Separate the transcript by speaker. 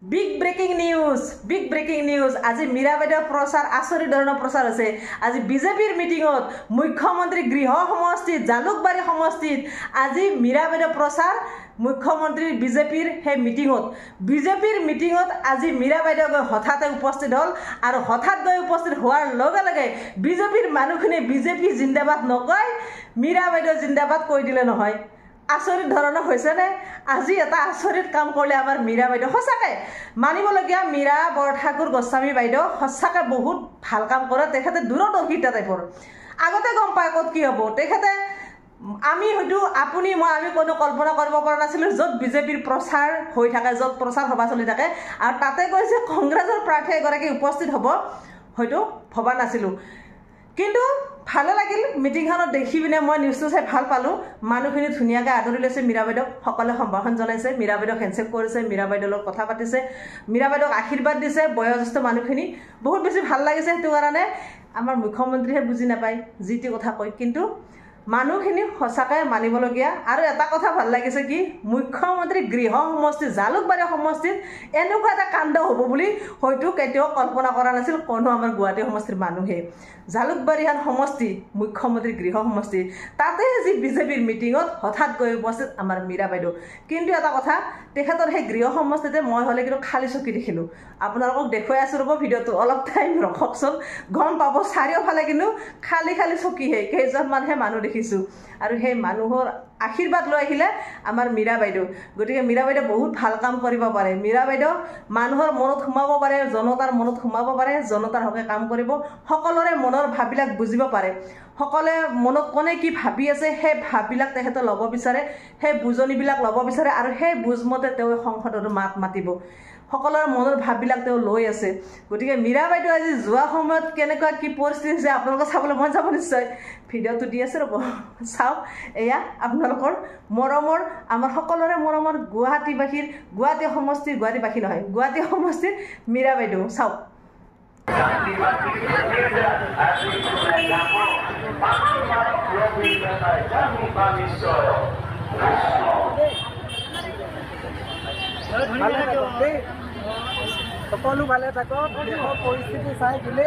Speaker 1: Big breaking news. আজি মীৰা বাইদেউৰ প্ৰচাৰ আচৰিত ধৰণৰ প্ৰচাৰ আছে। আজি বিজেপিৰ মিটিঙত মুখ্যমন্ত্ৰী গৃহ সমষ্টিত জালুকবাৰী সমষ্টিত আজি মীৰা বাইদেউৰ প্ৰচাৰ মুখ্যমন্ত্ৰী বিজেপিৰ হে মিটিঙত আজি মীৰা বাইদেউ গৈ হঠাতে উপস্থিত হল আৰু হঠাৎ গৈ উপস্থিত হোৱাৰ লগে লগে বিজেপিৰ মানুহখিনি বিজেপি জিন্দাবাদ নকয় মীৰা বাইদেউ জিন্দাবাদ কৈ দিলে নহয়। আচৰিত ধৰণৰ হৈছে নে? আজি এটা আচৰিত কাম কৰিলে আমাৰ মীৰা বাইদেউ সঁচাকৈ মানিবলগীয়া মীৰা বৰঠাকুৰ গোস্বামী বাইদেউ সঁচাকৈ বহুত ভাল কাম কৰে। তেখেতে দূৰদৰ্শিতা টাইপৰ আগতে গম পায় ক'ত কি হ'ব। তেখেতে আমি হয়তো আপুনি মই আমি কোনো কল্পনা কৰিব পৰা নাছিলোঁ য'ত বিজেপিৰ প্ৰচাৰ হৈ থাকে, য'ত প্ৰচাৰ সভা চলি থাকে আৰু তাতে কৈছে কংগ্ৰেছৰ প্ৰাৰ্থী এগৰাকী উপস্থিত হ'ব হয়তো ভবা নাছিলোঁ। কিন্তু ভালে লাগিল মিটিংখনত দেখি পিনে মই নিউজটো চাই ভাল পালোঁ। মানুহখিনি ধুনীয়াকৈ আদৰি লৈছে মীৰা বাইদেউক, সকলোৱে সম্ভাষণ জনাইছে, মীৰা বাইদেউক হেণ্ডশ্বেক কৰিছে, মীৰা বাইদেউৰ লগত কথা পাতিছে, মীৰা বাইদেউক আশীৰ্বাদ দিছে। বয়োজ্যেষ্ঠ মানুহখিনি বহুত বেছি ভাল লাগিছে। সেইটো কাৰণে আমাৰ মুখ্যমন্ত্ৰীহে বুজি নাপায় যিটো কথা কয়, কিন্তু মানুহখিনি সঁচাকৈ মানিবলগীয়া। আৰু এটা কথা ভাল লাগিছে কি মুখ্যমন্ত্ৰী গৃহ সমষ্টি জালুকবাৰী সমষ্টিত এনেকুৱা এটা কাণ্ড হ'ব বুলি হয়তো কেতিয়াও কল্পনা কৰা নাছিল কোনো আমাৰ গুৱাহাটী সমষ্টিৰ মানুহে। জালুকবাৰী সমষ্টি মুখ্যমন্ত্ৰী গৃহ সমষ্টি তাতে যি বিজেপিৰ মিটিঙত হঠাৎ গৈ উপস্থিত আমাৰ মীৰা বাইদেউ। কিন্তু এটা কথা তেখেতৰ সেই গৃহ সমষ্টিতে মই হ'লে কিন্তু খালী চকী দেখিলোঁ। আপোনালোকক দেখুৱাই আছোঁ ৰ'ব ভিডিঅ'টো, অলপ টাইম ৰখকচোন, গম পাব চাৰিওফালে কিন্তু খালী চকীহে কেইজনমানহে মানুহ দেখিছোঁ। আৰু সেই মানুহৰ আশীৰ্বাদ লৈ আহিলে আমাৰ মীৰা বাইদেউ। গতিকে মীৰা বাইদেউ বহুত ভাল কাম কৰিব পাৰে। মীৰা বাইদেউ মানুহৰ মনত সোমাব পাৰে, জনতাৰ মনত সোমাব পাৰে, জনতাৰ হকে কাম কৰিব, সকলোৰে মনৰ ভাৱবিলাক বুজিব পাৰে। সকলোৱে মনত কোনে কি ভাবি আছে সেই ভাৱবিলাক তেখেতে ল'ব বিচাৰে, সেই বুজনিবিলাক ল'ব বিচাৰে আৰু সেই বুজমতে তেওঁ সংসদত মাত মাতিব। সকলোৰে মনৰ ভাৱবিলাক তেওঁ লৈ আছে। গতিকে মীৰা বাইদেউ আজি যোৱা সময়ত কেনেকুৱা কি পৰিস্থিতি হৈছে আপোনালোকে চাবলৈ মন যাব নিশ্চয়। ভিডিঅ'টো দি আছে ৰ'ব চাওক। এয়া আপোনালোকৰ মৰমৰ আমাৰ সকলোৰে মৰমৰ গুৱাহাটীবাসীৰ গুৱাহাটী সমষ্টিৰ মীৰা বাইদেউ চাওক।
Speaker 2: সকলো ভালে থাকক, দেশৰ পৰিস্থিতি চাই দিলে